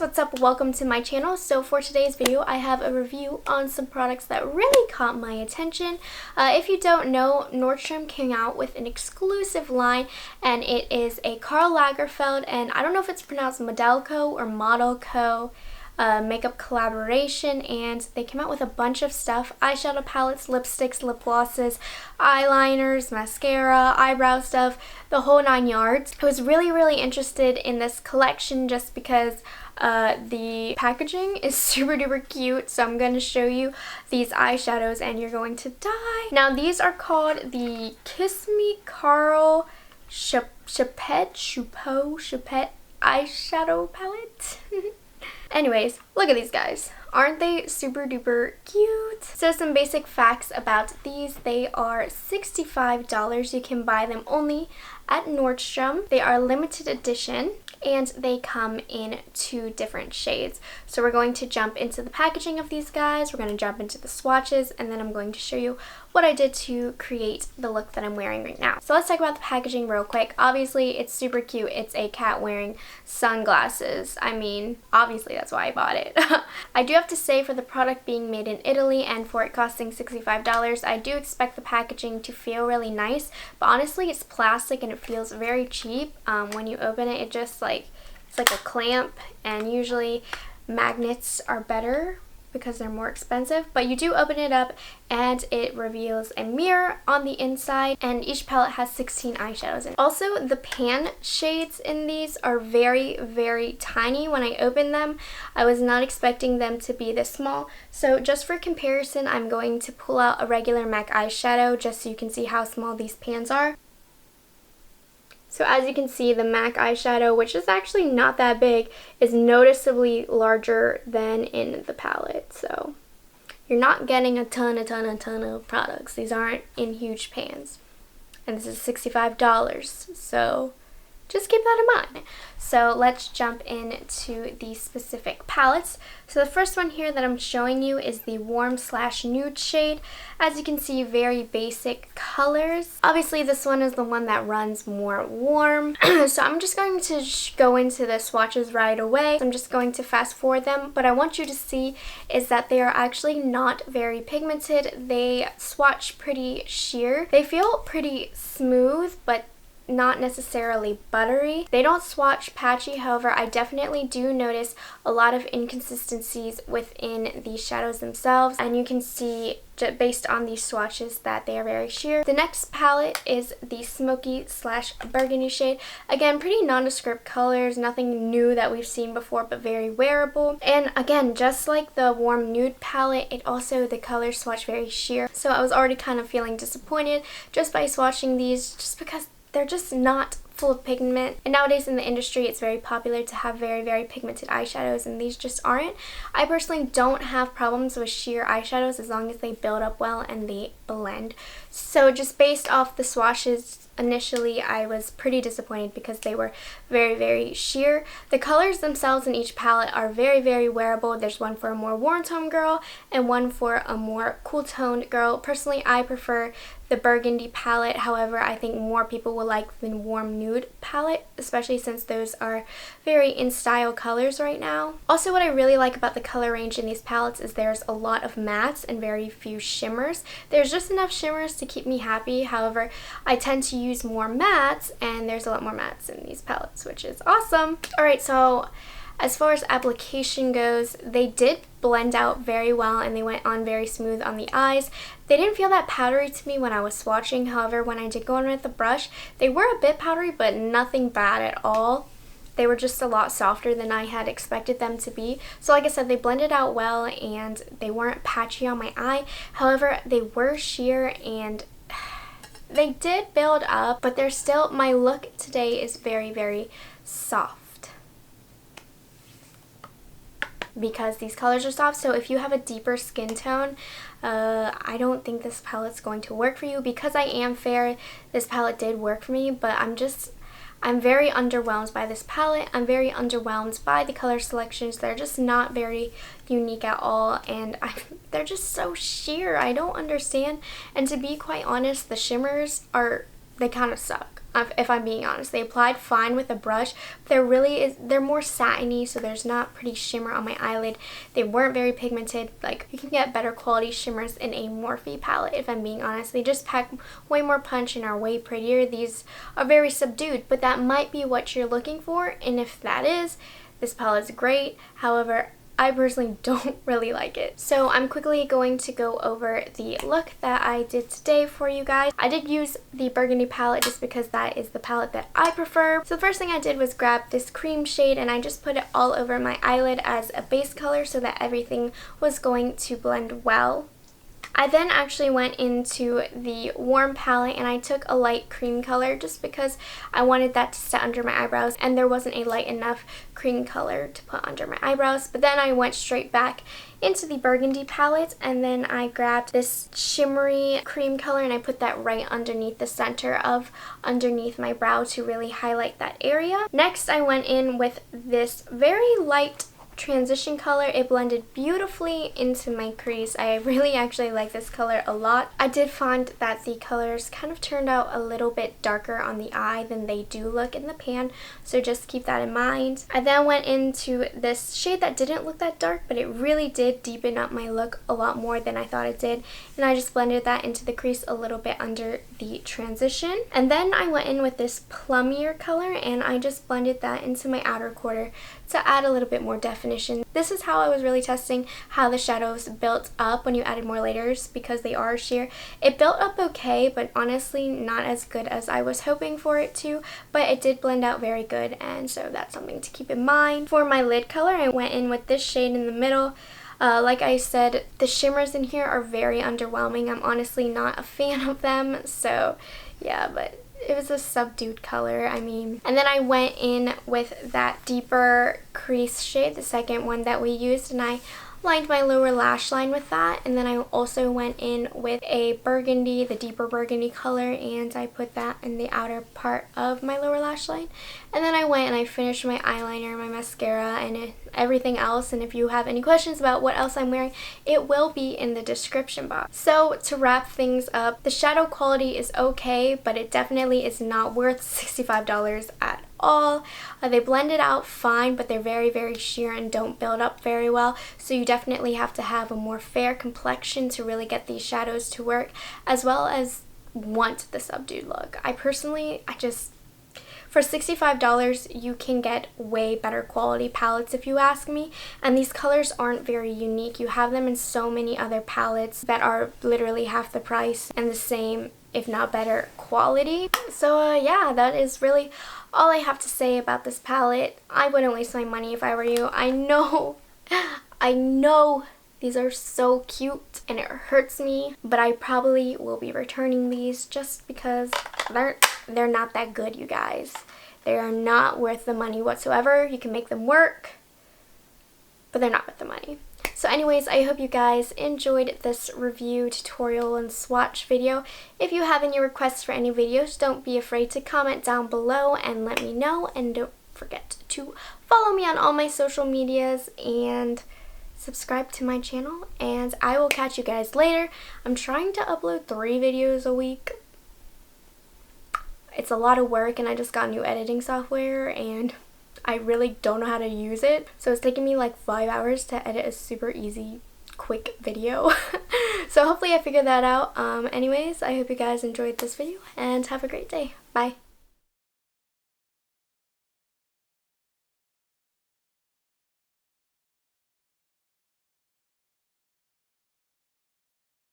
what's up? Welcome to my channel. So for today's video, I have a review on some products that really caught my attention. If you don't know, Nordstrom came out with an exclusive line, and it is a Karl Lagerfeld, and I don't know if it's pronounced MODELCO or MODELCO, makeup collaboration, and they came out with a bunch of stuff: eyeshadow palettes, lipsticks, lip glosses, eyeliners, mascara, eyebrow stuff, the whole 9 yards. I was really interested in this collection just because the packaging is super duper cute, so I'm going to show you these eyeshadows and you're going to die. Now these are called the Kiss Me Karl Choupette eyeshadow palette. Anyways, look at these guys. Aren't they super duper cute? So some basic facts about these: they are $65. You can buy them only at Nordstrom. They are limited edition and they come in 2 different shades. So we're going to jump into the packaging of these guys, we're going to jump into the swatches, and then I'm going to show you what I did to create the look that I'm wearing right now. So let's talk about the packaging real quick. Obviously, it's super cute. It's a cat wearing sunglasses. I mean, obviously that's why I bought it. I do have to say, for the product being made in Italy and for it costing $65, I do expect the packaging to feel really nice, but honestly it's plastic and it feels very cheap. When you open it, it just it's like a clamp, and usually magnets are better because they're more expensive. But you do open it up and it reveals a mirror on the inside, and each palette has 16 eyeshadows in it. Also, the pan shades in these are very tiny. When I opened them, I was not expecting them to be this small. So just for comparison, I'm going to pull out a regular MAC eyeshadow just so you can see how small these pans are. So as you can see, the MAC eyeshadow, which is actually not that big, is noticeably larger than in the palette. So you're not getting a ton of products. These aren't in huge pans. And this is $65. So just keep that in mind. So let's jump into the specific palettes. So the first one here that I'm showing you is the warm/nude shade. As you can see, very basic colors. Obviously this one is the one that runs more warm. So I'm just going to go into the swatches right away. I'm just going to fast forward them, but I want you to see is that they are actually not very pigmented. They swatch pretty sheer. They feel pretty smooth, but not necessarily buttery. They don't swatch patchy. However, I definitely do notice a lot of inconsistencies within the shadows themselves, and you can see based on these swatches that they are very sheer. The next palette is the Smoky/Burgundy shade. Again, pretty nondescript colors, nothing new that we've seen before, but very wearable. And again, just like the warm nude palette, the colors swatch very sheer. So I was already kind of feeling disappointed just by swatching these, just because they're just not full of pigment. And nowadays in the industry, it's very popular to have very pigmented eyeshadows, and these just aren't. I personally don't have problems with sheer eyeshadows as long as they build up well and they blend. So just based off the swatches, initially I was pretty disappointed because they were very sheer. The colors themselves in each palette are very wearable. There's one for a more warm tone girl and one for a more cool toned girl. Personally, I prefer the Burgundy palette. However, I think more people will like the warm nude palette, especially since those are very in style colors right now. Also, what I really like about the color range in these palettes is there's a lot of mattes and very few shimmers. There's just enough shimmers to keep me happy. However, I tend to use more mattes, and there's a lot more mattes in these palettes, which is awesome. Alright, so as far as application goes, they did blend out very well and they went on very smooth on the eyes. They didn't feel that powdery to me when I was swatching. However, when I did go in with the brush, they were a bit powdery, but nothing bad at all. They were just a lot softer than I had expected them to be. So like I said, they blended out well and they weren't patchy on my eye. However, they were sheer and they did build up, but they're still, my look today is very soft because these colors are soft. So if you have a deeper skin tone, I don't think this palette's going to work for you. Because I am fair, this palette did work for me, but I'm very underwhelmed by this palette. I'm very underwhelmed by the color selections. They're just not very unique at all, and they're just so sheer. I don't understand. And to be quite honest, the shimmers they kind of suck. if I'm being honest. They applied fine with a brush, but they're more satiny, so there's not pretty shimmer on my eyelid. They weren't very pigmented. Like, you can get better quality shimmers in a Morphe palette, if I'm being honest. They just pack way more punch and are way prettier. These are very subdued, but that might be what you're looking for, and if that is, this palette is great. However, I personally don't really like it. So I'm quickly going to go over the look that I did today for you guys. I did use the Burgundy palette just because that is the palette that I prefer. So the first thing I did was grab this cream shade and I just put it all over my eyelid as a base color so that everything was going to blend well. I then actually went into the warm palette and I took a light cream color just because I wanted that to set under my eyebrows, and there wasn't a light enough cream color to put under my eyebrows. But then I went straight back into the Burgundy palette and then I grabbed this shimmery cream color and I put that right underneath the center of underneath my brow to really highlight that area. Next, I went in with this very light transition color. It blended beautifully into my crease. I really actually like this color a lot. I did find that the colors kind of turned out a little bit darker on the eye than they do look in the pan, so just keep that in mind. I then went into this shade that didn't look that dark, but it really did deepen up my look a lot more than I thought it did, and I just blended that into the crease a little bit under the transition. And then I went in with this plummier color and I just blended that into my outer quarter to add a little bit more definition. This is how I was really testing how the shadows built up when you added more layers, because they are sheer. It built up okay, but honestly not as good as I was hoping for it to, but it did blend out very good, and so that's something to keep in mind. For my lid color, I went in with this shade in the middle. Like I said, the shimmers in here are very underwhelming. I'm honestly not a fan of them, so yeah, but it was a subdued color, I mean. And then I went in with that deeper crease shade, the second one that we used, and I lined my lower lash line with that. And then I also went in with a burgundy, the deeper burgundy color, and I put that in the outer part of my lower lash line. And then I went and I finished my eyeliner, my mascara, and everything else. And if you have any questions about what else I'm wearing, it will be in the description box. So to wrap things up, the shadow quality is okay, but it definitely is not worth $65 at all. They blend it out fine, but they're very, very sheer and don't build up very well. So you definitely have to have a more fair complexion to really get these shadows to work, as well as want the subdued look. For $65, you can get way better quality palettes if you ask me, and these colors aren't very unique. You have them in so many other palettes that are literally half the price and the same, if not better, quality. So yeah, that is really all I have to say about this palette. I wouldn't waste my money if I were you. I know these are so cute and it hurts me, but I probably will be returning these just because they're not that good, you guys. They are not worth the money whatsoever. You can make them work, but they're not worth the money. So anyways, I hope you guys enjoyed this review, tutorial, and swatch video. If you have any requests for any videos, don't be afraid to comment down below and let me know. And don't forget to follow me on all my social medias and subscribe to my channel, and I will catch you guys later. I'm trying to upload 3 videos a week. It's a lot of work, and I just got new editing software and I really don't know how to use it, so it's taking me like 5 hours to edit a super easy, quick video. So hopefully I figured that out. Anyways, I hope you guys enjoyed this video and have a great day. Bye.